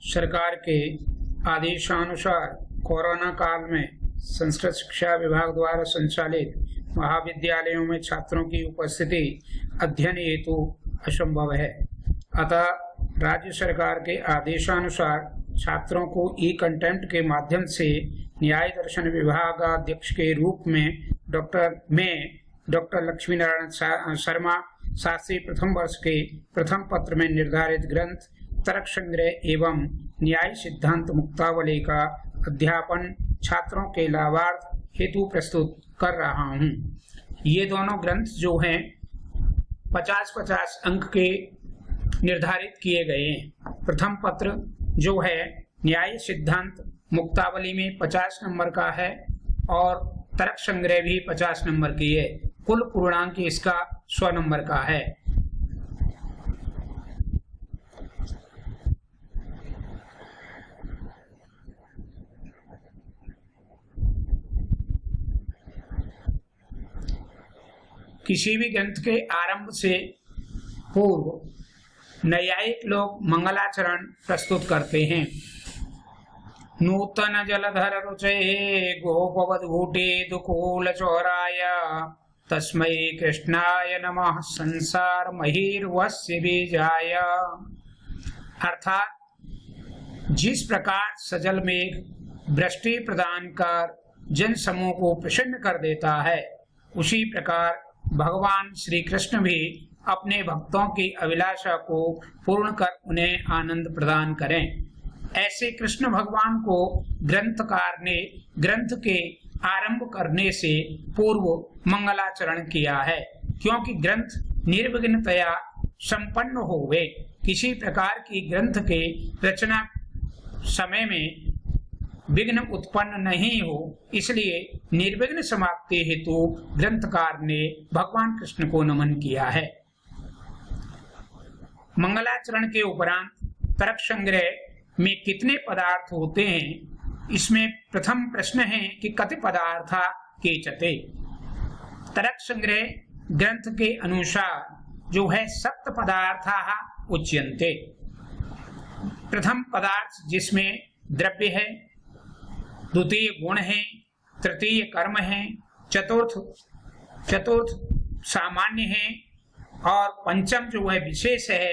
सरकार के आदेशानुसार कोरोना काल में संस्कृत शिक्षा विभाग द्वारा संचालित महाविद्यालयों में छात्रों की उपस्थिति अध्ययन हेतु असंभव है। अतः राज्य सरकार के आदेशानुसार छात्रों को ई कंटेंट के माध्यम से न्याय दर्शन विभागाध्यक्ष के रूप में डॉक्टर लक्ष्मी नारायण शर्मा शास्त्री प्रथम वर्ष के प्रथम पत्र में निर्धारित ग्रंथ तर्क संग्रह एवं न्याय सिद्धांत मुक्तावली का अध्यापन छात्रों के लाभार्थ हेतु प्रस्तुत कर रहा हूँ। ये दोनों ग्रंथ जो हैं 50-50 अंक के निर्धारित किए गए हैं। प्रथम पत्र जो है न्याय सिद्धांत मुक्तावली में 50 नंबर का है और तर्क संग्रह भी 50 नंबर की है। कुल पूर्णांक इसका 100 नंबर का है। किसी भी ग्रंथ के आरंभ से पूर्व न्यायिक लोग मंगलाचरण प्रस्तुत करते हैं। नूतन जलधर रुचे गोपवधूटे दुकूल चौराय तस्मै कृष्णाय नमः संसार महिर्वस्य बीजाय। अर्थात जिस प्रकार सजल मेघ वृष्टि प्रदान कर जन समूह को प्रसन्न कर देता है, उसी प्रकार भगवान श्री कृष्ण भी अपने भक्तों की अभिलाषा को पूर्ण कर उन्हें आनंद प्रदान करें। ऐसे कृष्ण भगवान को ग्रंथकार ने ग्रंथ के आरंभ करने से पूर्व मंगलाचरण किया है, क्योंकि ग्रंथ निर्विघ्नतया संपन्न होवे। किसी प्रकार की ग्रंथ के रचना समय में विघ्न उत्पन्न नहीं हो, इसलिए निर्विघ्न समाप्ति हेतु ग्रंथकार ने भगवान कृष्ण को नमन किया है। मंगलाचरण के उपरांत तर्क संग्रह में कितने पदार्थ होते हैं, इसमें प्रथम प्रश्न है कि कति पदार्था केचते। तर्क संग्रह ग्रंथ के अनुसार जो है सप्त पदार्था उच्यन्ते। प्रथम पदार्थ जिसमें द्रव्य है, द्वितीय गुण है, तृतीय कर्म है, चतुर्थ सामान्य है और पंचम जो है विशेष है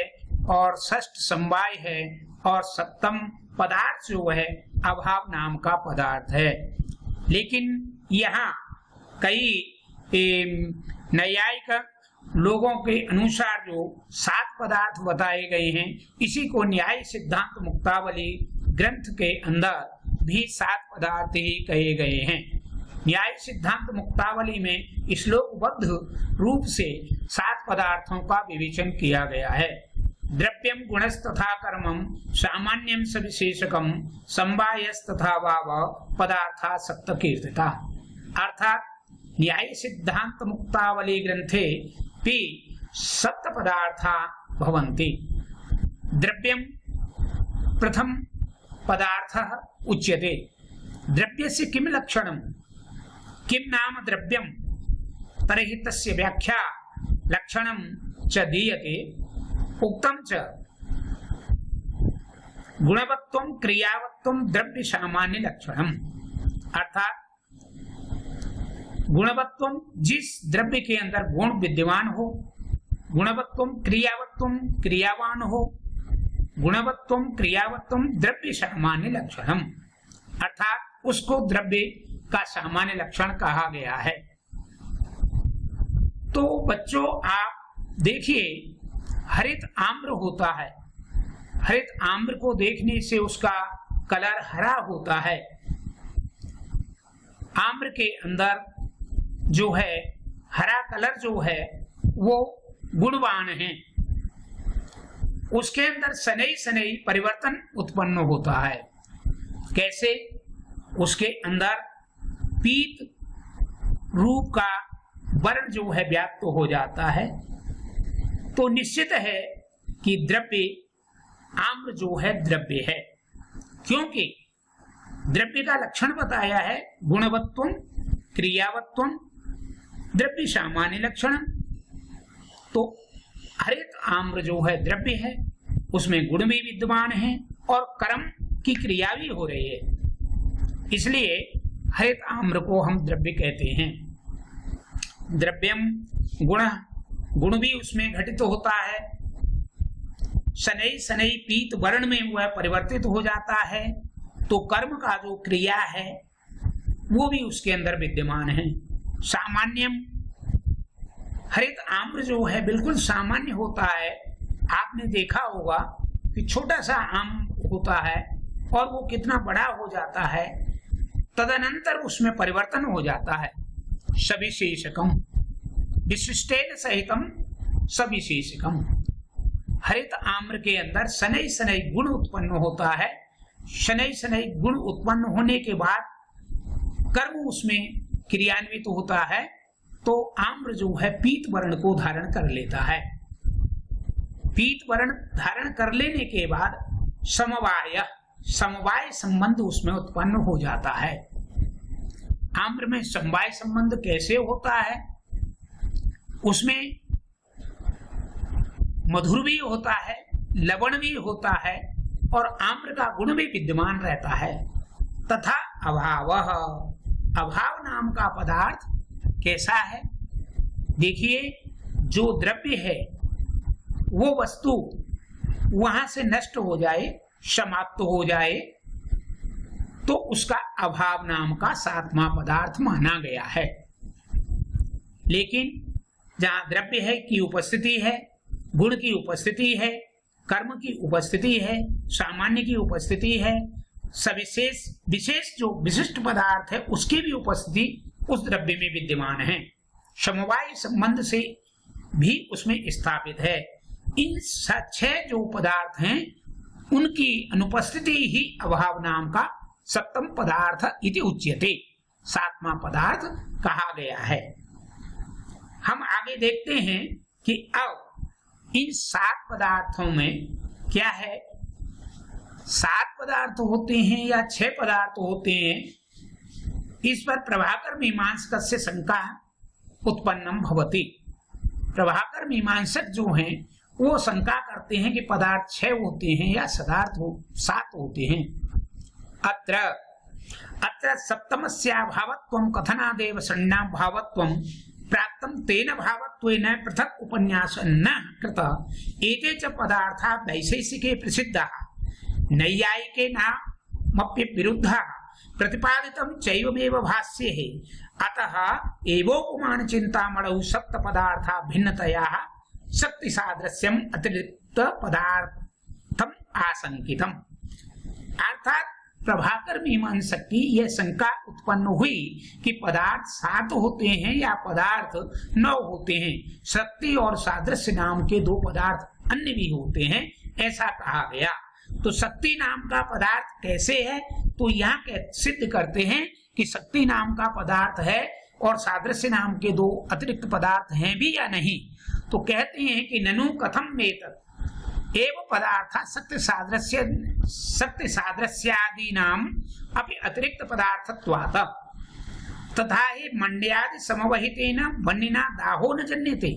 और षष्ठ समवाय है और सप्तम पदार्थ जो है अभाव नाम का पदार्थ है। लेकिन यहाँ कई न्यायिक लोगों के अनुसार जो 7 पदार्थ बताए गए हैं, इसी को न्याय सिद्धांत मुक्तावली ग्रंथ के अंदर भी 7 पदार्थ ही कहे गए हैं। न्याय सिद्धांत मुक्तावली में श्लोकबद्ध रूप से 7 पदार्थों का विवेचन किया गया है। द्रव्यम गुणस्तथा कर्मम सामान्यम सविशेषकम समवायस्तथा वाव पदार्था सप्त कीर्तिता। अर्थात न्याय सिद्धांत मुक्तावली ग्रंथे पि सप्त पदार्था भवन्ति। द्रव्यम प्रथम पदार्थः उच्यते। द्रव्यस्य किम लक्षणं, किम नाम द्रव्यं, तर्हि तस्य व्याख्या लक्षणं च दीयते। उक्तं च गुणवत्वं क्रियावत्वं द्रव्य सामान्य लक्षणम्। अर्थात गुणवत्वं जिस द्रव्य के अंदर गुण विद्यमान हो, गुणवत्वं क्रियावत्वं क्रियावान हो, गुणवत्वं क्रियावत्वं द्रव्य सामान्य लक्षणम। अर्थात उसको द्रव्य का सामान्य लक्षण कहा गया है। तो बच्चों आप देखिए, हरित आम्र होता है। हरित आम्र को देखने से उसका कलर हरा होता है। आम्र के अंदर जो है हरा कलर जो है वो गुणवान है। उसके अंदर सनई सनई परिवर्तन उत्पन्न होता है। कैसे? उसके अंदर पीत रूप का वर्ण जो है व्याप्त हो जाता है। तो निश्चित है कि द्रव्य आम्र जो है द्रव्य है, क्योंकि द्रव्य का लक्षण बताया है गुणवत्वं क्रियावत्वं द्रव्य सामान्य लक्षण। तो हरित आम्र जो है द्रव्य है, उसमें गुण भी विद्यमान है और कर्म की क्रिया भी हो रही है, इसलिए हरित आम्र को हम द्रव्य कहते हैं। द्रव्यम गुण, गुण भी उसमें घटित होता है। शनैः शनैः पीत वर्ण में वह परिवर्तित हो जाता है, तो कर्म का जो क्रिया है वो भी उसके अंदर विद्यमान है। सामान्यम, हरित आम्र जो है बिल्कुल सामान्य होता है। आपने देखा होगा कि छोटा सा आम होता है और वो कितना बड़ा हो जाता है, तदनंतर उसमें परिवर्तन हो जाता है। सविशेषकम विशिष्टेन सहितम सविशेषकम। हरित आम्र के अंदर शनैः शनैः गुण उत्पन्न होता है। शनैः शनैः गुण उत्पन्न होने के बाद कर्म उसमें क्रियान्वित होता है, तो आम्र जो है पीत वर्ण को धारण कर लेता है। पीत वर्ण धारण कर लेने के बाद समवाय, समवाय संबंध उसमें उत्पन्न हो जाता है। आम्र में समवाय संबंध कैसे होता है? उसमें मधुर भी होता है, लवण भी होता है और आम्र का गुण भी विद्यमान रहता है। तथा अभावः, अभाव नाम का पदार्थ कैसा है? देखिए, जो द्रव्य है वो वस्तु वहां से नष्ट हो जाए, समाप्त हो जाए, तो उसका अभाव नाम का सातवां पदार्थ माना गया है। लेकिन जहां द्रव्य है की उपस्थिति है, गुण की उपस्थिति है, कर्म की उपस्थिति है, सामान्य की उपस्थिति है, सविशेष विशेष जो विशिष्ट पदार्थ है उसकी भी उपस्थिति उस द्रव्य में विद्यमान है। समवाय संबंध से भी उसमें स्थापित है। इन 6 जो पदार्थ हैं उनकी अनुपस्थिति ही अभाव नाम का सप्तम पदार्थ इति उच्यते, सातवां पदार्थ कहा गया है। हम आगे देखते हैं कि अब इन 7 पदार्थों में क्या है, 7 पदार्थ होते हैं या 6 पदार्थ होते हैं, इस पर प्रभाकर मीमांसकस्य शंका उत्पन्नम भवति। प्रभाकर मीमांसक जो हैं वो शंका करते हैं कि पदार्थ 6 होते हैं या 7 होते हैं। अत्र सप्तमस्याभावत्वं कथनादेव षण्णाभावत्वं प्राप्तं तेन भावत्वेन पृथक् उपन्यास न कृतः। एते च पदार्था वैशेषिके प्रसिद्धाः, नैयायिके नामप्य विरुद्धाः, प्रतिपादितं चैवमेव भाष्ये है। अतः एवोपमान चिंतामणौ सप्त पदार्था भिन्नतया शक्ति सादृश्यम अतिरिक्त पदार्थम आशंकितम। अर्थात प्रभाकर मीमांसक की यह शंका उत्पन्न हुई कि पदार्थ 7 होते हैं या पदार्थ 9 होते हैं। शक्ति और सादृश्य नाम के 2 पदार्थ अन्य भी होते हैं, ऐसा कहा गया। तो शक्ति नाम का पदार्थ कैसे है? तो यहाँ सिद्ध करते हैं कि शक्ति नाम का पदार्थ है और सादृश्य नाम के 2 अतिरिक्त पदार्थ हैं भी या नहीं। तो कहते हैं कि ननु कथम मेतत् एव पदार्थ शक्ति सादृश्यादि नाम अपि अतिरिक्त पदार्थत्वात् तथा ही मंड्यादि समवहितेन वह्निना दाहो न जन्यते।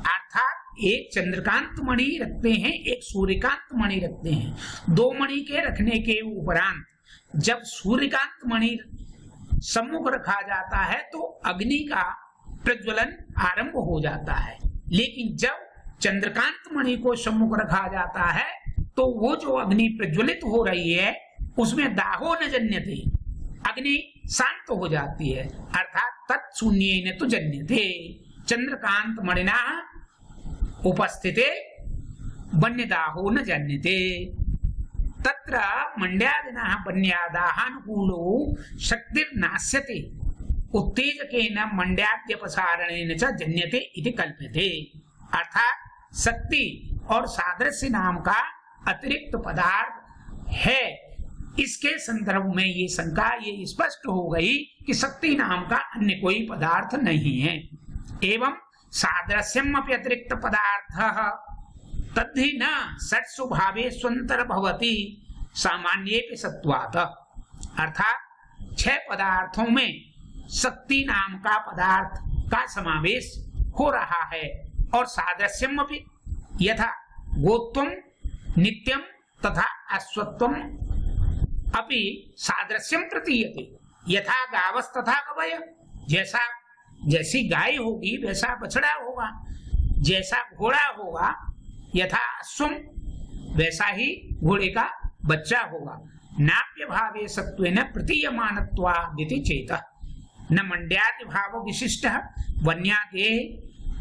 अर्थात एक चंद्रकांत मणि रखते हैं, एक सूर्यकांत मणि रखते हैं। 2 मणि के रखने के उपरांत जब सूर्यकांत मणि सम्मुख रखा जाता है तो अग्नि का प्रज्वलन आरंभ हो जाता है, लेकिन जब चंद्रकांत मणि को सम्मुख रखा जाता है तो वो जो अग्नि प्रज्वलित हो रही है उसमें दाहो न जन्यते, अग्नि शांत हो जाती है। अर्थात तत्शून्येन तु जन्यते, चंद्रकांत मणिना उपस्थिते वन्यदाहो न जन्यते। तत्र मंड्यादिनः वन्यादाहानुकूलो शक्तिर्नाश्यते, उत्तेजकेन मंड्याद्यपसारणेन च जन्यते इति कल्प्यते। अर्थात शक्ति और सादृश्य नाम का अतिरिक्त पदार्थ है, इसके संदर्भ में ये शंका ये स्पष्ट हो गई कि शक्ति नाम का अन्य कोई पदार्थ नहीं है। एवं सादृश्यम अपि अतिरिक्त पदार्थः तद्धि न षट्सु भावेष्वंतर भवति सामान्येपि सत्वात्। अर्थात 6 पदार्थों में शक्ति नाम का पदार्थ का समावेश हो रहा है और सादृश्यम अपि यथा गोत्वम नित्यम तथा अश्वत्वम अपि सादृश्यम प्रतीयते यथा गावस्तथा गवय। जैसा जैसी गाय होगी वैसा बछड़ा होगा, जैसा घोड़ा होगा यथा अश्वम वैसा ही घोड़े का बच्चा होगा। नाप्य भावे सत्वेन प्रतीयमानत्वादिति चेतः न मंड्यादि भाव विशिष्ट वन्यादे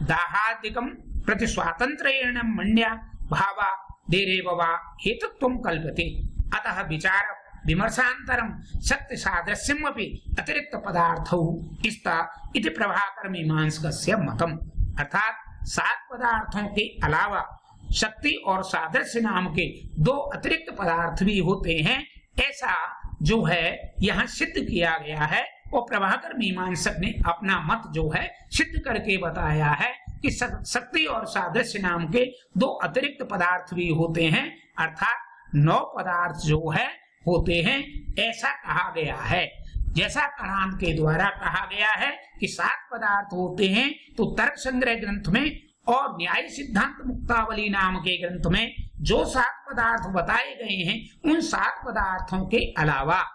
दाहादिकम प्रति स्वातंत्रेण मंड्या भावा देरेव वा हेतुत्वं कल्पते। अतः विचार विमर्शांतरम सत्य सादृश्यम अपि अतिरिक्त पदार्थौ इस्ता इति प्रभाकर मीमांसकस्य मतम। अर्थात 7 पदार्थों के अलावा शक्ति और सादृश्य नाम के 2 अतिरिक्त पदार्थ भी होते हैं, ऐसा जो है यहाँ सिद्ध किया गया है। और प्रभाकर मीमांसक ने अपना मत जो है सिद्ध करके बताया है कि शक्ति और सादृश्य नाम के 2 अतिरिक्त पदार्थ भी होते हैं, अर्थात 9 पदार्थ जो है होते हैं, ऐसा कहा गया है। जैसा कणाद के द्वारा कहा गया है कि 7 पदार्थ होते हैं, तो तर्क संग्रह ग्रंथ में और न्याय सिद्धांत मुक्तावली नाम के ग्रंथ में जो 7 पदार्थ बताए गए हैं, उन 7 पदार्थों के अलावा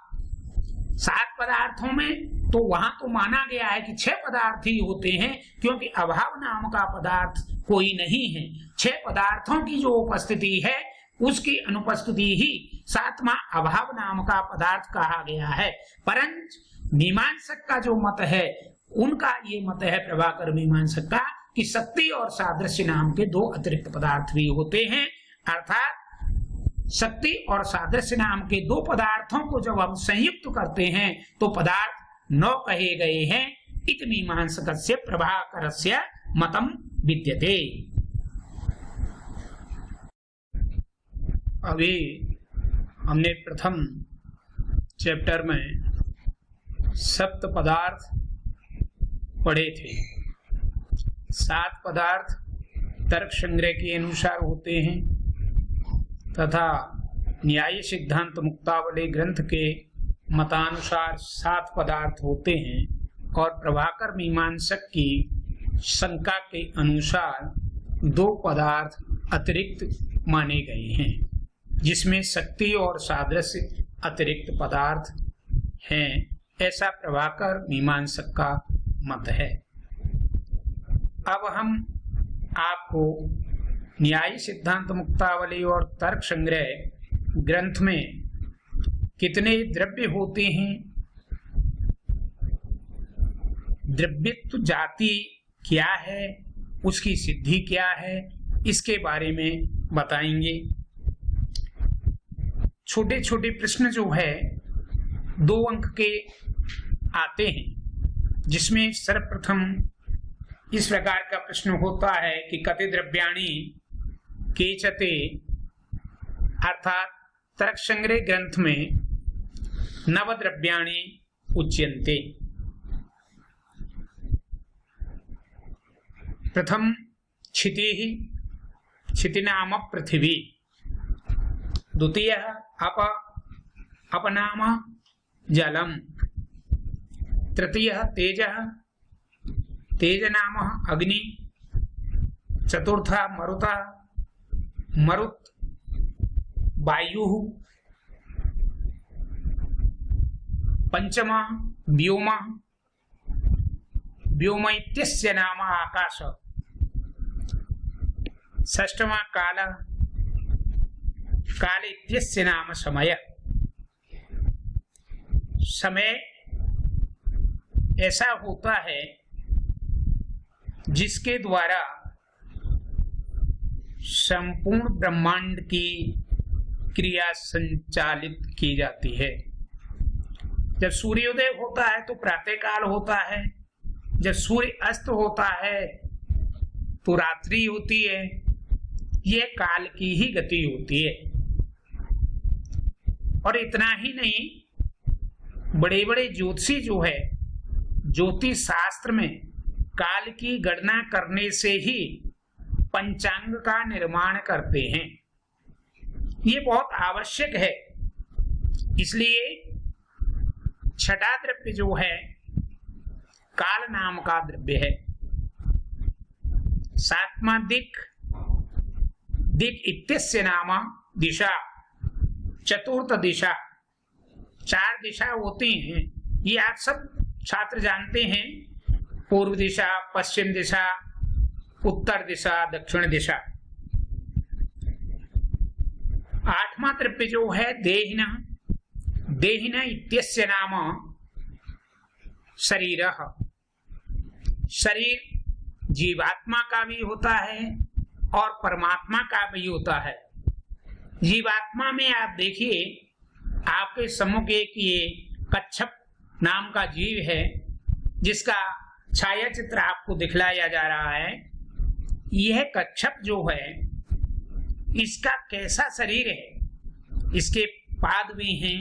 7 पदार्थों में तो वहां तो माना गया है कि 6 पदार्थ ही होते हैं, क्योंकि अभाव नाम का पदार्थ कोई नहीं है। 6 पदार्थों की जो उपस्थिति है उसकी अनुपस्थिति ही 7वां अभाव नाम का पदार्थ कहा गया है। परंतु मीमांसक का जो मत है, उनका ये मत है प्रभाकर मीमांसक का कि शक्ति और सादृश्य नाम के 2 अतिरिक्त पदार्थ भी होते हैं। अर्थात शक्ति और सादृश्य नाम के 2 पदार्थों को जब हम संयुक्त करते हैं तो पदार्थ 9 कहे गए हैं। इति मीमांसकस्य प्रभाकरस्य मतम विद्यते। अभी हमने प्रथम चैप्टर में 7 पदार्थ पढ़े थे। 7 पदार्थ तर्क संग्रह के अनुसार होते हैं तथा न्याय सिद्धांत मुक्तावली ग्रंथ के मतानुसार 7 पदार्थ होते हैं, और प्रभाकर मीमांसक की शंका के अनुसार 2 पदार्थ अतिरिक्त माने गए हैं, जिसमें शक्ति और सादृश्य अतिरिक्त पदार्थ हैं, ऐसा प्रभाकर मीमांसक का मत है। अब हम आपको न्याय सिद्धांत मुक्तावली और तर्क संग्रह ग्रंथ में कितने द्रव्य होते हैं, द्रव्यत्व जाति क्या है, उसकी सिद्धि क्या है, इसके बारे में बताएंगे। छोटे छोटे प्रश्न जो है 2 अंक के आते हैं, जिसमें सर्वप्रथम इस प्रकार का प्रश्न होता है कि कति द्रव्याणि केचते, अर्थात तर्क संग्रह ग्रंथ में 9 द्रव्याणि उच्यन्ते। प्रथम क्षितिः, क्षिति नाम पृथिवी। द्वितीय अपनाम जलम। तृतीय तेजः, तेज नाम अग्नि। चतुर्थ मरुतः, मरुत् वायु। पंचम व्योम, व्योम इत्यस्य नाम आकाश। षष्ठम काल, काल इत्यस्य नाम समय। समय ऐसा होता है जिसके द्वारा संपूर्ण ब्रह्मांड की क्रिया संचालित की जाती है। जब सूर्योदय होता है तो प्रातः काल होता है, जब सूर्य अस्त होता है तो रात्रि होती है। यह काल की ही गति होती है। और इतना ही नहीं, बड़े बड़े ज्योतिषी जो है ज्योतिष शास्त्र में काल की गणना करने से ही पंचांग का निर्माण करते हैं। ये बहुत आवश्यक है। इसलिए छठा द्रव्य जो है काल नाम का द्रव्य है। सातवां दिक्, दिक् इत्यस्य नाम दिशा, चतुर्थ दिशा, 4 दिशा होती हैं, ये आप सब छात्र जानते हैं। पूर्व दिशा, पश्चिम दिशा, उत्तर दिशा, दक्षिण दिशा। 8वां द्रव्य जो है देहिना, देहिना इत्यस्य नाम शरीरः। शरीर जीवात्मा का भी होता है और परमात्मा का भी होता है। जीवात्मा में आप देखिए, आपके सम्मुख एक ये कच्छप नाम का जीव है, जिसका छाया चित्र आपको दिखलाया जा रहा है। यह कच्छप जो है, इसका कैसा शरीर है? इसके पाद भी हैं,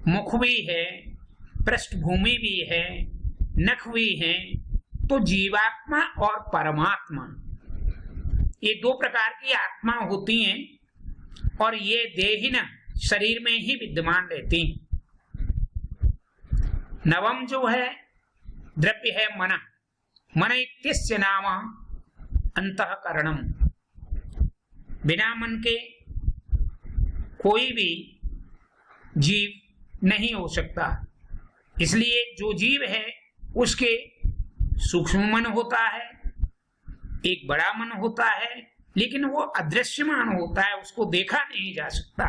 मुख भी है, पृष्ठभूमि भी है, नख भी है। तो जीवात्मा और परमात्मा, ये 2 प्रकार की आत्मा होती हैं और ये देहिना शरीर में ही विद्यमान रहती हैं। 9वां जो है द्रव्य है मन। मन इत्यस्य नाम अंतःकरणम। बिना मन के कोई भी जीव नहीं हो सकता। इसलिए जो जीव है उसके सूक्ष्म मन होता है, एक बड़ा मन होता है, लेकिन वो अदृश्यमान होता है, उसको देखा नहीं जा सकता।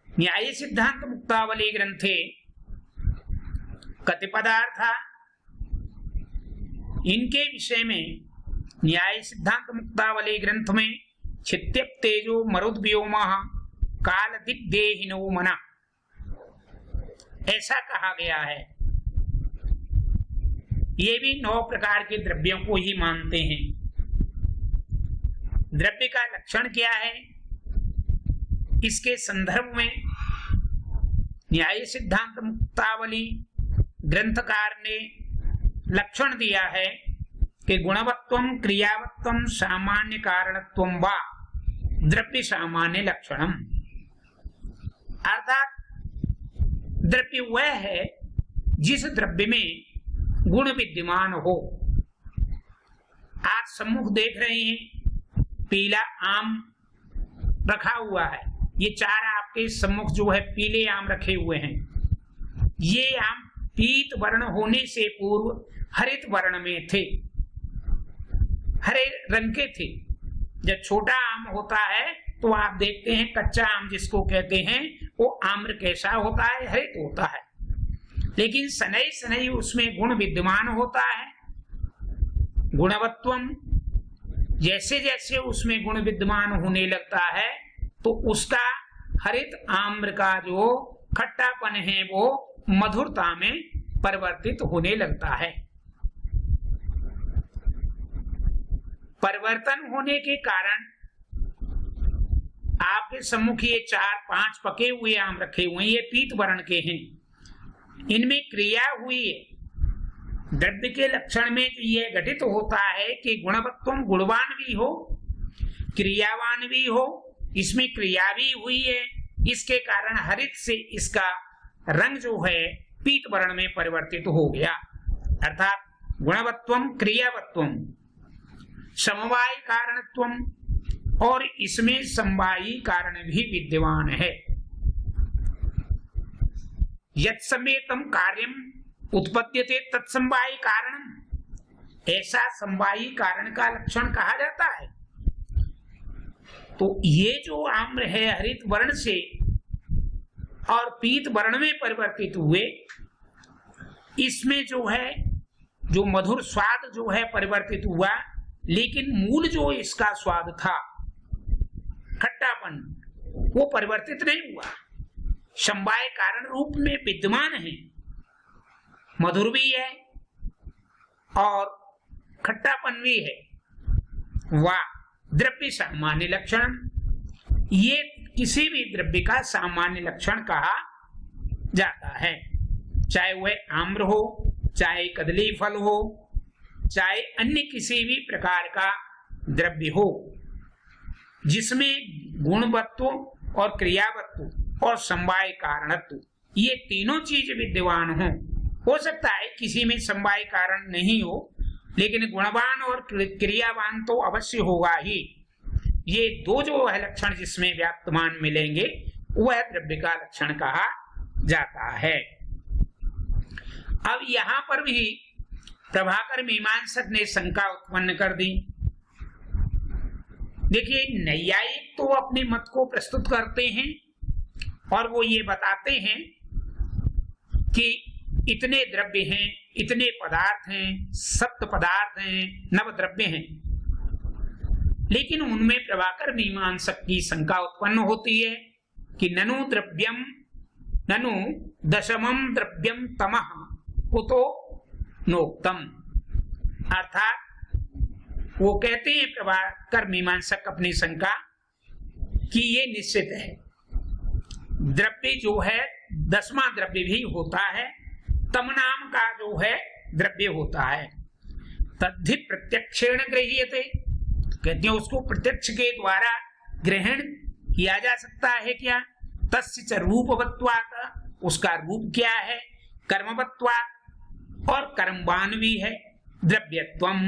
न्याय सिद्धांत मुक्तावली ग्रंथे कतिपदार्था, इनके विषय में न्याय सिद्धांत मुक्तावली ग्रंथ में छित्यप तेजो मरुद्व्योमः कालदिग्देहिनो मना, ऐसा कहा गया है। ये भी 9 प्रकार के द्रव्यों को ही मानते हैं। द्रव्य का लक्षण क्या है? इसके संदर्भ में न्याय सिद्धांत मुक्तावली ग्रंथकार ने लक्षण दिया है कि गुणवत्वम क्रियावत्वम सामान्य कारणत्वम वा द्रव्य सामान्य लक्षणम। अर्थात द्रव्य वह है जिस द्रव्य में गुण विद्यमान हो। आप सम्मुख देख रहे हैं, पीला आम रखा हुआ है। ये 4 आपके सम्मुख जो है पीले आम रखे हुए हैं। ये आम पीत वर्ण होने से पूर्व हरित वर्ण में थे, हरे रंग के थे। जब छोटा आम होता है तो आप देखते हैं कच्चा आम जिसको कहते हैं, वो आम्र कैसा होता है? हरित होता है। लेकिन सनई सनई उसमें गुण विद्यमान होता है। गुणवत्वम, जैसे जैसे उसमें गुण विद्यमान होने लगता है तो उसका हरित आम्र का जो खट्टापन है वो मधुरता में परिवर्तित होने लगता है। परिवर्तन होने के कारण आपके सम्मुख ये 4-5 पके हुए आम रखे हुए हैं, ये पीत वर्ण के हैं। इनमें क्रिया हुई है। द्रव्य के लक्षण में ये घटित होता है कि गुणवत्वम, गुणवान भी हो, क्रियावान भी हो, इसमें क्रिया भी हुई है। इसके कारण हरित से इसका रंग जो है पीत वर्ण में परिवर्तित हो गया। अर्थात गुणवत्वम क्रियावत्वम समवाय कारणत्वम, और इसमें समवायी कारण भी विद्यमान है। यत्समेतम कार्यम उत्पद्यते तत्समवायी कारण, ऐसा समवायी कारण का लक्षण कहा जाता है। तो ये जो आम्र है हरित वर्ण से और पीत वर्ण में परिवर्तित हुए, इसमें जो है जो मधुर स्वाद जो है परिवर्तित हुआ, लेकिन मूल जो इसका स्वाद था खट्टापन, वो परिवर्तित नहीं हुआ। समवाय कारण रूप में विद्यमान है, मधुर भी है और खट्टापन भी है। वाह द्रव्य सामान्य लक्षण, ये किसी भी द्रव्य का सामान्य लक्षण कहा जाता है। चाहे वह आम्र हो, चाहे कदली फल हो, चाहे अन्य किसी भी प्रकार का द्रव्य हो, जिसमें गुणवत्व और क्रियावत्व और समवाय कारणत्व ये तीनों चीज विद्यमान हो सकता है किसी में समवाय कारण नहीं हो, लेकिन गुणवान और क्रियावान तो अवश्य होगा ही। ये दो जो है लक्षण जिसमें व्याप्तमान मिलेंगे वह द्रव्य का लक्षण कहा जाता है। अब यहां पर भी प्रभाकर मीमांसक ने शंका उत्पन्न कर दी। देखिए, नैयायिक तो अपने मत को प्रस्तुत करते हैं और वो ये बताते हैं कि इतने द्रव्य हैं, इतने पदार्थ हैं, सप्त पदार्थ हैं, नव द्रव्य हैं। लेकिन उनमें प्रभाकर मीमांसक की शंका उत्पन्न होती है कि ननु दशमम द्रव्यम तमः कुतो नोक्तम। अर्थात वो कहते हैं प्रभाकर मीमांसक अपनी शंका कि ये निश्चित है, द्रव्य जो है 10वां द्रव्य भी होता है, तम नाम का जो है द्रव्य होता है। तद्धि प्रत्यक्षेण गृह्यते, कहते हैं उसको प्रत्यक्ष के द्वारा ग्रहण किया जा सकता है क्या? तस्य च रूपवत्वात्, उसका रूप क्या है? कर्मवत्वात्, और कर्मवान भी है। द्रव्यत्वम,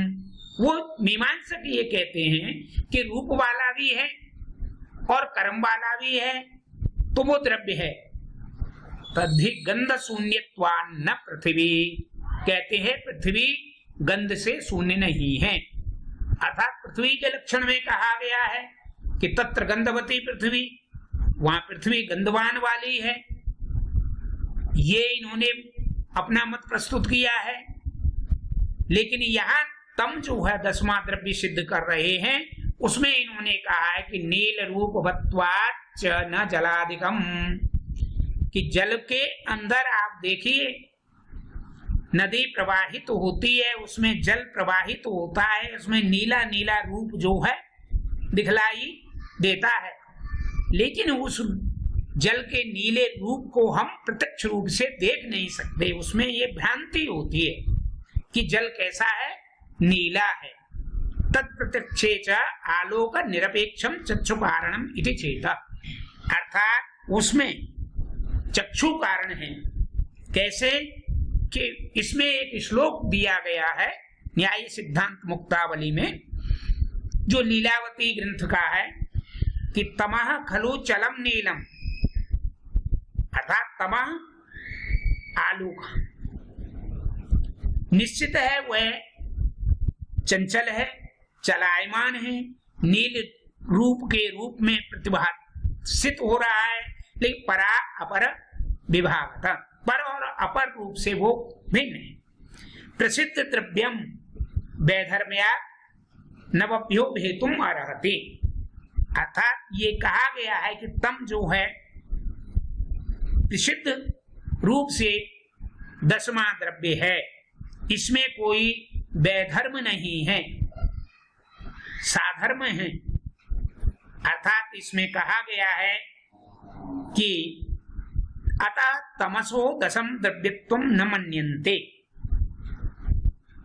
वो मीमांसक ये कहते हैं कि रूप वाला भी है और कर्म वाला भी है, तो वो द्रव्य है। तद्धि गंध शून्यत्वान्न पृथ्वी, कहते हैं पृथ्वी गंध से शून्य नहीं है। अर्थात पृथ्वी के लक्षण में कहा गया है कि तत्र गंधवती पृथ्वी, वहां पृथ्वी गंधवान वाली है। ये इन्होंने अपना मत प्रस्तुत किया है। लेकिन यहाँ तम जो है 10वां द्रव्य सिद्ध कर रहे हैं, उसमें इन्होंने कहा है कि नील रूपवत्वाच्च न जलादिकम, कि जल के अंदर आप देखिए नदी प्रवाहित होती है, उसमें जल प्रवाहित होता है, उसमें नीला नीला रूप जो है दिखलाई देता है। लेकिन उस जल के नीले रूप को हम प्रत्यक्ष रूप से देख नहीं सकते, उसमें ये भ्रांति होती है कि जल कैसा है, नीला है। तत्प्रत्यक्षे च आलोक निरपेक्षम चक्षु कारणम इति चेत, अर्थात उसमें चक्षु कारण है। कैसे कि इसमें एक श्लोक दिया गया है न्याय सिद्धांत मुक्तावली में, जो लीलावती ग्रंथ का है कि तमः खलु चलम नीलम, अर्थात तमः आलोक निश्चित है, वह चंचल है, चलायमान है, नील रूप के रूप में प्रतिभासित हो रहा है। लेकिन परा अपर विभागता, पर और अपर रूप से वो भिन्न है। प्रसिद्ध द्रव्यम वैधर्म्या नवभ्यो भेतुम अर्हति, अर्थात ये कहा गया है कि तम जो है प्रसिद्ध रूप से 10वां द्रव्य है, इसमें कोई वैधर्म नहीं है, साधर्म है। अर्थात इसमें कहा गया है कि अतः तमसो 10 द्रव्यत्वम न मन्यन्ते।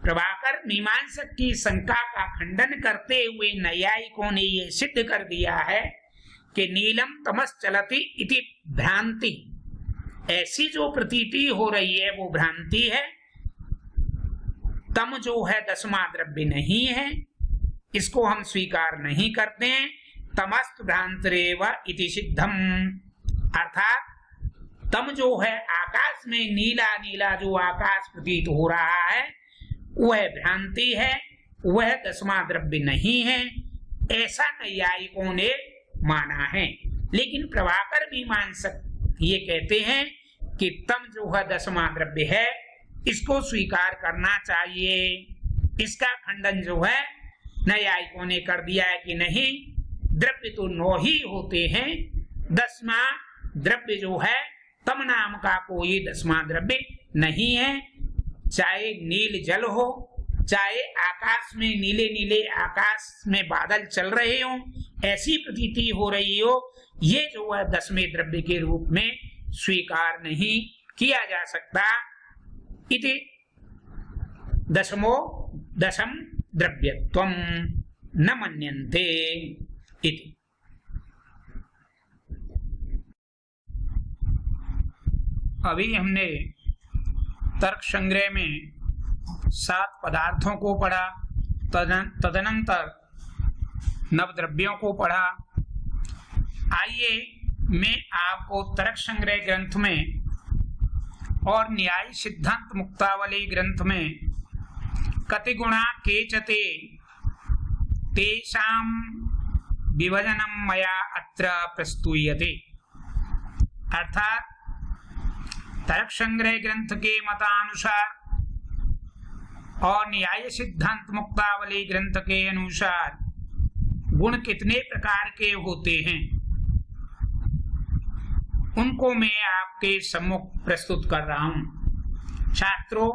प्रभाकर मीमांसक की शंका का खंडन करते हुए नैयायिकों ने यह सिद्ध कर दिया है कि नीलम तमस चलति इति भ्रांति, ऐसी जो प्रतीति हो रही है वो भ्रांति है। तम जो है 10वां द्रव्य नहीं है, इसको हम स्वीकार नहीं करते हैं। तमस्त भ्रांतरेव इति सिद्धम, अर्थात तम जो है आकाश में नीला नीला जो आकाश प्रतीत हो रहा है वह भ्रांति है, वह 10वां द्रव्य नहीं है, ऐसा नैयायिकों ने माना है। लेकिन प्रभाकर मीमांसक ये कहते हैं कि तम जो है 10वां द्रव्य है, इसको स्वीकार करना चाहिए। इसका खंडन जो है नैयायिकों ने कर दिया है कि नहीं, द्रव्य तो 9 ही होते हैं, 10वां द्रव्य जो है तम नाम का कोई 10वां द्रव्य नहीं है। चाहे नील जल हो, चाहे आकाश में नीले नीले आकाश में बादल चल रहे हो, ऐसी प्रतीति हो रही हो, ये जो है 10वें द्रव्य के रूप में स्वीकार नहीं किया जा सकता। इति 10 द्रव्यत्वम न मन्यन्ते इति। अभी हमने तर्क संग्रह में 7 पदार्थों को पढ़ा, तदनंतर नवद्रव्यों को पढ़ा। आइए मैं आपको तर्क संग्रह ग्रंथ में और न्याय सिद्धांत मुक्तावली ग्रंथ में कतिगुणा केचते तेषां विभजनं मया अत्र प्रस्तूयते। अर्थात तर्क संग्रह ग्रंथ के मतानुसार और न्याय सिद्धांत मुक्तावली ग्रंथ के अनुसार गुण कितने प्रकार के होते हैं उनको मैं आपके सम्मुख प्रस्तुत कर रहा हूं। छात्रों,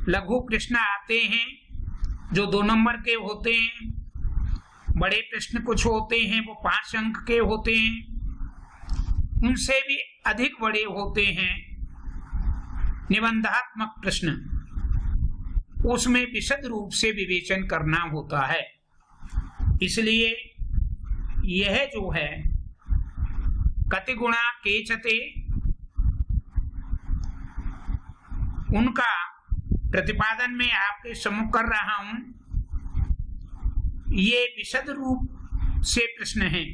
लघु प्रश्न आते हैं जो 2 नंबर के होते हैं, बड़े प्रश्न कुछ होते हैं वो 5 अंक के होते हैं, उनसे भी अधिक बड़े होते हैं निबंधात्मक प्रश्न, उसमें विशद रूप से विवेचन करना होता है। इसलिए यह जो है कतिगुणा केचते, उनका प्रतिपादन में आपके सम्मुख कर रहा हूं। ये विशद रूप से प्रश्न है।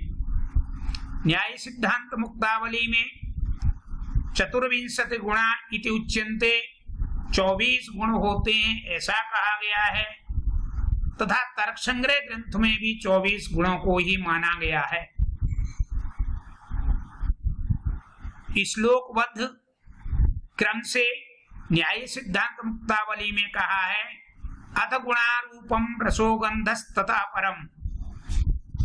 न्याय सिद्धांत मुक्तावली में 24 गुणा इति उच्यन्ते, 24 गुण होते हैं ऐसा कहा गया है, तथा तर्क संग्रह ग्रंथ में भी 24 गुणों को ही माना गया है। श्लोकबद्ध क्रम से न्याय सिद्धांत मुक्तावली में कहा है, अथ गुणारूपम रसोगंधस्ततः परम,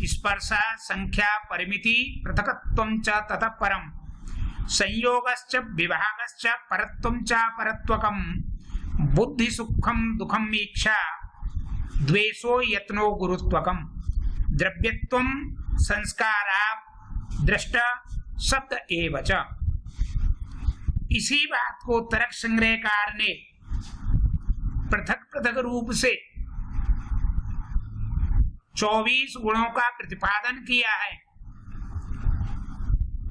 स्पर्शा संख्या परिमिति पृथकत्वं च ततः परम, संयोगश्च विभागश्च परत्वं च परत्वकम, बुद्धि सुखम दुखम इच्छा द्वेषो यत्नो गुरुत्वकम, द्रव्यत्वं संस्कारा दृष्ट शब्द एव च। इसी बात को तर्क संग्रहकार ने पृथक पृथक रूप से 24 गुणों का प्रतिपादन किया है।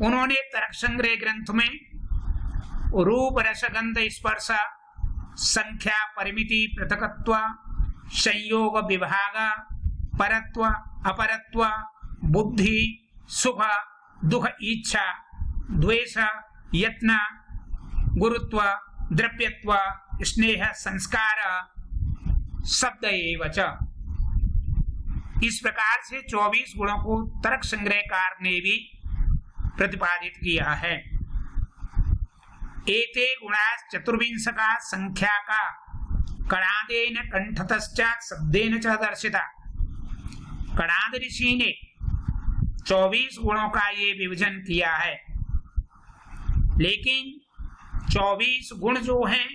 उन्होंने तर्क संग्रह ग्रंथ में रूप रस गंध स्पर्श संख्या परिमिति पृथकत्व संयोग विभाग परत्व अपरत्व बुद्धि सुख दुख इच्छा द्वेष यत्न गुरुत्व द्रव्यत्व स्नेह संस्कार शब्द एव च, इस प्रकार से 24 गुणों को तर्क संग्रहकार ने भी प्रतिपादित किया है। एते गुणाः चतुर्विंशका संख्या का कणादेन कंठतश्चात् शब्देन च दर्शिता। कणाद ऋषि ने 24 गुणों का ये विभाजन किया है, लेकिन 24 गुण जो हैं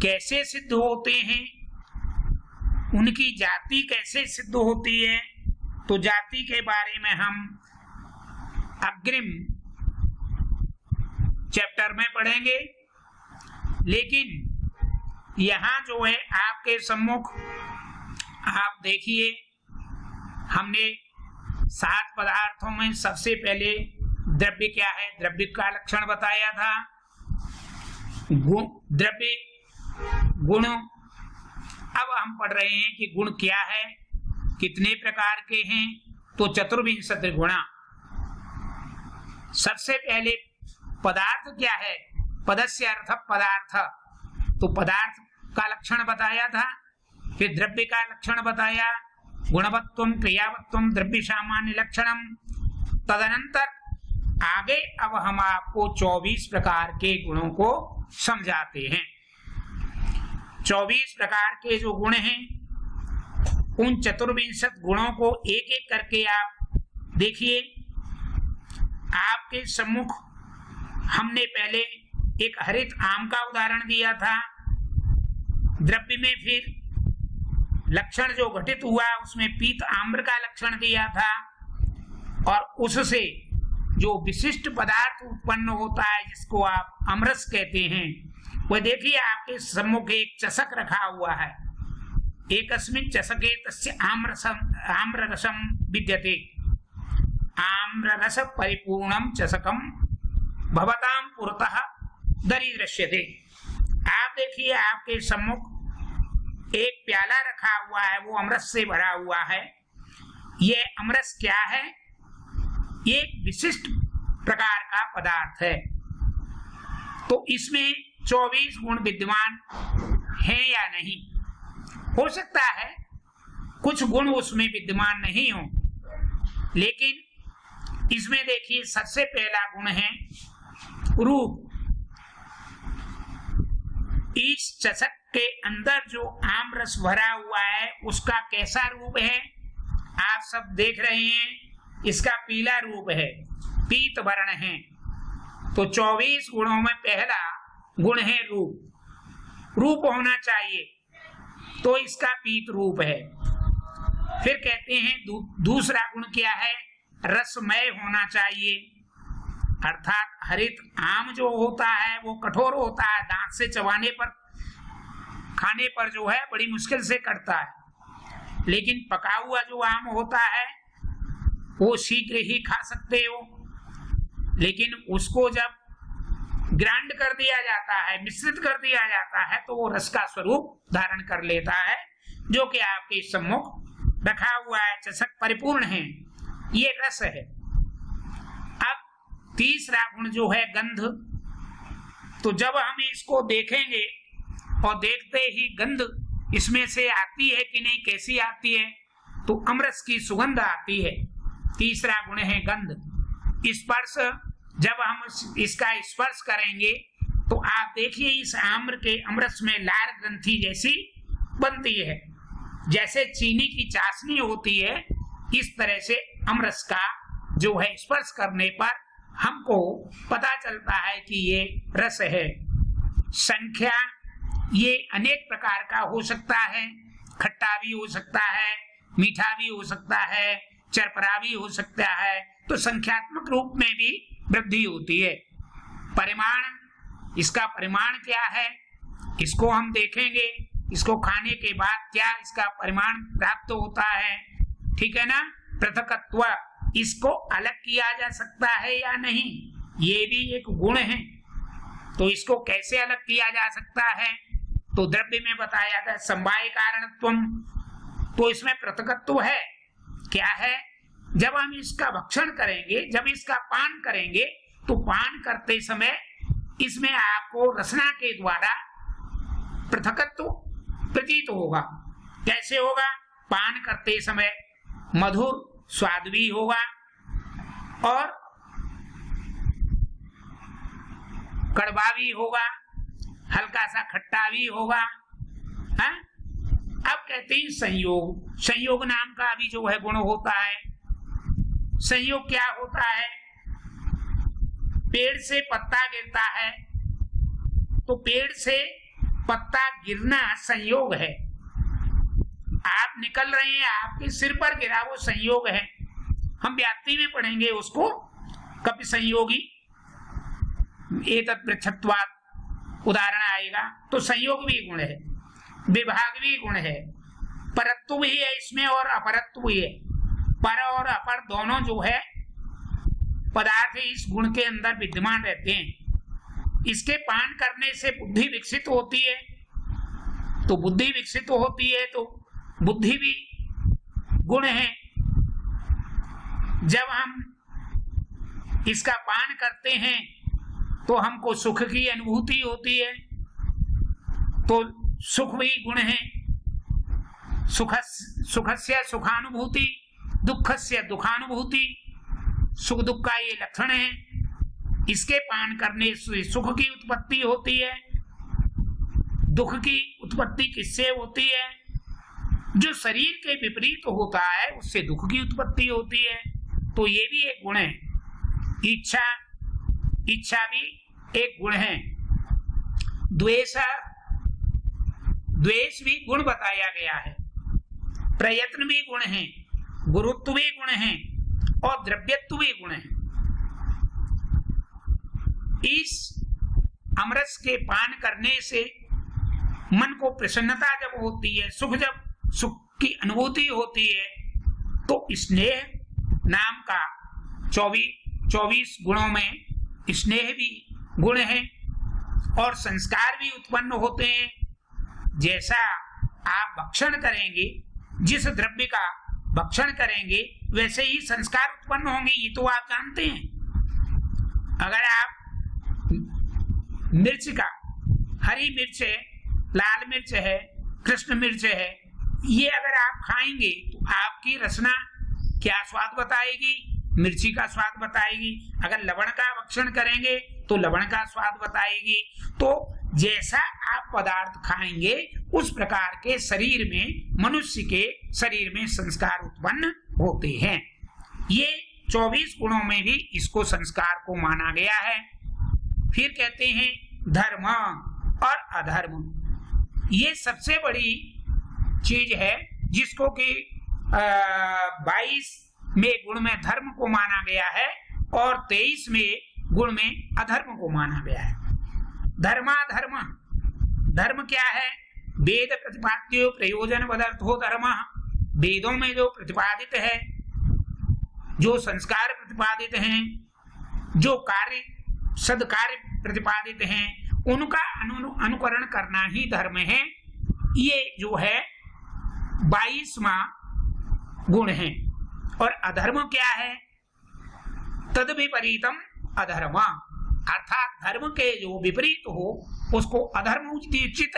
कैसे सिद्ध होते हैं, उनकी जाति कैसे सिद्ध होती है, तो जाति के बारे में हम अग्रिम चैप्टर में पढ़ेंगे। लेकिन यहाँ जो है आपके सम्मुख आप देखिए, हमने 7 पदार्थों में सबसे पहले द्रव्य क्या है, द्रव्य का लक्षण बताया था, द्रव्य गुण। अब हम पढ़ रहे हैं कि गुण क्या है, कितने प्रकार के हैं, तो 24 गुणा। सबसे पहले पदार्थ क्या है, पदस्य अर्थ पदार्थ, तो पदार्थ का लक्षण बताया था, फिर द्रव्य का लक्षण बताया, गुणवत्वम क्रियावत्वम द्रव्य सामान्य लक्षणम। तदनंतर आगे अब हम आपको 24 प्रकार के गुणों को समझाते हैं। 24 प्रकार के जो गुण हैं, उन 24 गुणों को एक एक करके आप देखिए। आपके सम्मुख हमने पहले एक हरित आम का उदाहरण दिया था, द्रव्य में फिर लक्षण जो घटित हुआ उसमें पीत आम्र का लक्षण दिया था, और उससे जो विशिष्ट पदार्थ उत्पन्न होता है जिसको आप अमरस कहते हैं, वह देखिए आपके सम्मुख एक चषक रखा हुआ है। एकस्मिन् चषके तस्य आम्ररसं विद्यते, आम्ररस परिपूर्णं चषकं भवतां पुरतः दरीदृश्यते। आप देखिए आपके सम्मुख एक प्याला रखा हुआ है, वो अमरस से भरा हुआ है। ये अमरस क्या है? ये विशिष्ट प्रकार का पदार्थ है। तो इसमें 24 गुण विद्यमान है या नहीं? हो सकता है कुछ गुण उसमें विद्यमान नहीं हो, लेकिन इसमें देखिए सबसे पहला गुण है रूप। इस चषक के अंदर जो आम रस भरा हुआ है उसका कैसा रूप है? आप सब देख रहे हैं, इसका पीला रूप है, पीत वर्ण है। तो 24 गुणों में पहला गुण है रूप। रूप होना चाहिए, तो इसका पीत रूप है। फिर कहते हैं दूसरा गुण क्या है? रसमय होना चाहिए, अर्थात हरित आम जो होता है वो कठोर होता है, दांत से चबाने पर, खाने पर जो है बड़ी मुश्किल से कटता है। लेकिन पका हुआ जो आम होता है वो शीघ्र ही खा सकते हो, लेकिन उसको जब ग्राइंड कर दिया जाता है, मिश्रित कर दिया जाता है, तो वो रस का स्वरूप धारण कर लेता है, जो कि आपके सम्मुख रखा हुआ है। चषक परिपूर्ण है, ये रस है। अब तीसरा गुण जो है गंध। तो जब हम इसको देखेंगे और देखते ही गंध इसमें से आती है कि नहीं, कैसी आती है? तो अमरस की सुगंध आती है। तीसरा गुण है गंध। स्पर्श, जब हम इसका स्पर्श करेंगे तो आप देखिए इस आम्र के अमरस में लार ग्रंथि जैसी बनती है, जैसे चीनी की चाशनी होती है, इस तरह से अमरस का जो है स्पर्श करने पर हमको पता चलता है कि ये रस है। संख्या, ये अनेक प्रकार का हो सकता है, खट्टा भी हो सकता है, मीठा भी हो सकता है, चरपरा भी हो सकता है, तो संख्यात्मक रूप में भी वृद्धि होती है। परिमाण, इसका परिमाण क्या है? इसको हम देखेंगे, इसको खाने के बाद क्या इसका परिमाण प्राप्त होता है, ठीक है ना। पृथकत्व, इसको अलग किया जा सकता है या नहीं, ये भी एक गुण है। तो इसको कैसे अलग किया जा सकता है? तो द्रव्य में बताया था समवाय कारणत्वम, तो इसमें पृथकत्व है। क्या है? जब हम इसका भक्षण करेंगे, जब इसका पान करेंगे, तो पान करते समय इसमें आपको रसना के द्वारा पृथकत्व प्रतीत होगा। कैसे होगा? पान करते समय मधुर स्वाद भी होगा और कड़वा भी होगा, हल्का सा खट्टा भी होगा। है? अब कहते हैं संयोग। संयोग नाम का भी जो है गुण होता है। संयोग क्या होता है? पेड़ से पत्ता गिरता है, तो पेड़ से पत्ता गिरना संयोग है। आप निकल रहे हैं, आपके सिर पर गिरा, वो संयोग है। हम व्याप्ति में पढ़ेंगे उसको, कभी संयोगी एतत् पृच्छत्वात् उदाहरण आएगा। तो संयोग भी गुण है, विभाग भी गुण है, परत्व भी है इसमें और अपरत्व भी है। पर और अपर दोनों जो है पदार्थ इस गुण के अंदर विद्यमान रहते हैं। इसके पान करने से बुद्धि विकसित होती है, तो बुद्धि विकसित होती है तो बुद्धि भी गुण है। जब हम इसका पान करते हैं तो हमको सुख की अनुभूति होती है, तो सुख भी गुण है। सुखस्य सुखानुभूति, दुखस्य दुखानुभूति, सुख दुख का ये लक्षण है। इसके पान करने से सुख की उत्पत्ति होती है। दुख की उत्पत्ति किससे होती है? जो शरीर के विपरीत होता है उससे दुख की उत्पत्ति होती है। तो ये भी एक गुण है। इच्छा, इच्छा भी एक गुण है। द्वेष, द्वेष भी गुण बताया गया है। प्रयत्न भी गुण है, गुरुत्व भी गुण है और द्रव्यत्व भी गुण है। इस अमरस के पान करने से मन को प्रसन्नता जब होती है, जब सुख की अनुभूति होती है, तो स्नेह नाम का 24 गुणों में स्नेह भी गुण है और संस्कार भी उत्पन्न होते हैं। जैसा आप भक्षण करेंगे, जिस द्रव्य का भक्षण करेंगे वैसे ही संस्कार उत्पन्न होंगे, ये तो आप जानते हैं। अगर आप मिर्च का, हरी मिर्च है, लाल मिर्च है, कृष्ण मिर्च है, ये अगर आप खाएंगे तो आपकी रसना क्या स्वाद बताएगी? मिर्ची का स्वाद बताएगी। अगर लवण का भक्षण करेंगे तो लवण का स्वाद बताएगी। तो जैसा आप पदार्थ खाएंगे उस प्रकार के शरीर में, मनुष्य के शरीर में संस्कार उत्पन्न होते हैं। ये 24 गुणों में भी इसको संस्कार को माना गया है। फिर कहते हैं धर्म और अधर्म, ये सबसे बड़ी चीज है जिसको कि 22 में गुण में धर्म को माना गया है और 23 में गुण में अधर्म को माना गया है। धर्माधर्म, धर्म क्या है? वेद प्रतिपाद्यो प्रयोजन पदार्थो धर्म, वेदों में जो प्रतिपादित है, जो संस्कार प्रतिपादित हैं, जो कार्य सदकार्य प्रतिपादित हैं, उनका अनुकरण करना ही धर्म है। ये जो है 22वां गुण है। और अधर्म क्या है? तद विपरीतम अधर्म, अर्थात धर्म के जो विपरीत हो उसको अधर्म उचित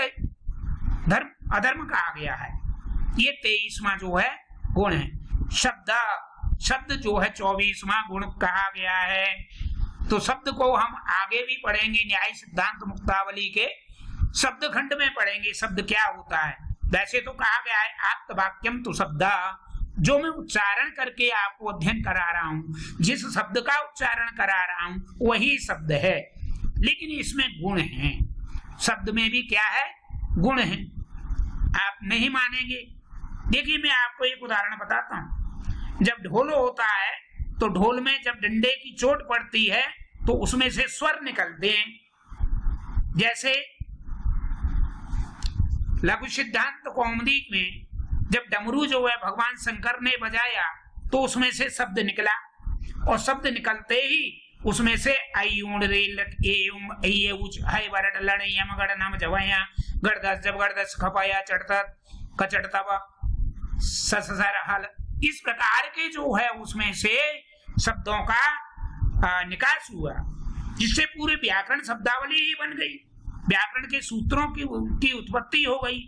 धर्म अधर्म कहा गया है। ये 23वां जो है गुण है। शब्द, शब्द जो है 24वां गुण कहा गया है। तो शब्द को हम आगे भी पढ़ेंगे, न्याय सिद्धांत मुक्तावली के शब्द खंड में पढ़ेंगे शब्द क्या होता है। वैसे तो कहा गया है आप्तवाक्यम तो शब्द, जो मैं उच्चारण करके आपको अध्ययन करा रहा हूं, जिस शब्द का उच्चारण करा रहा हूं वही शब्द है, लेकिन इसमें गुण हैं। शब्द में भी क्या है? गुण है। आप नहीं मानेंगे। देखिए मैं आपको एक उदाहरण बताता हूं। जब ढोल होता है तो ढोल में जब डंडे की चोट पड़ती है तो उसमें से स्वर निकलते हैं। जैसे लघु सिद्धांत कौमुदी में जब डमरू जो है भगवान शंकर ने बजाया तो उसमें से शब्द निकला, और शब्द निकलते ही उसमें से अयुण रेल एम अयुच है वरड लड़ यम गड़ नम जवया गड़दस जब गड़दस खपाया चढ़ता कचड़ता ससर हल, इस प्रकार के जो है उसमें से शब्दों का निकास हुआ, जिससे पूरे व्याकरण शब्दावली ही बन गई, व्याकरण के सूत्रों की उत्पत्ति हो गई।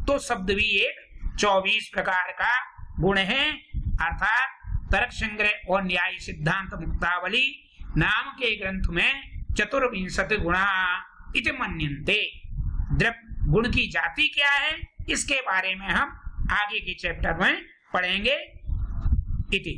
तो शब्द भी एक 24 प्रकार का गुण है। अर्थात तर्क संग्रह और न्याय सिद्धांत मुक्तावली नाम के ग्रंथ में 24 गुणा इति मन्यन्ते। गुण की जाति क्या है इसके बारे में हम आगे के चैप्टर में पढ़ेंगे। इति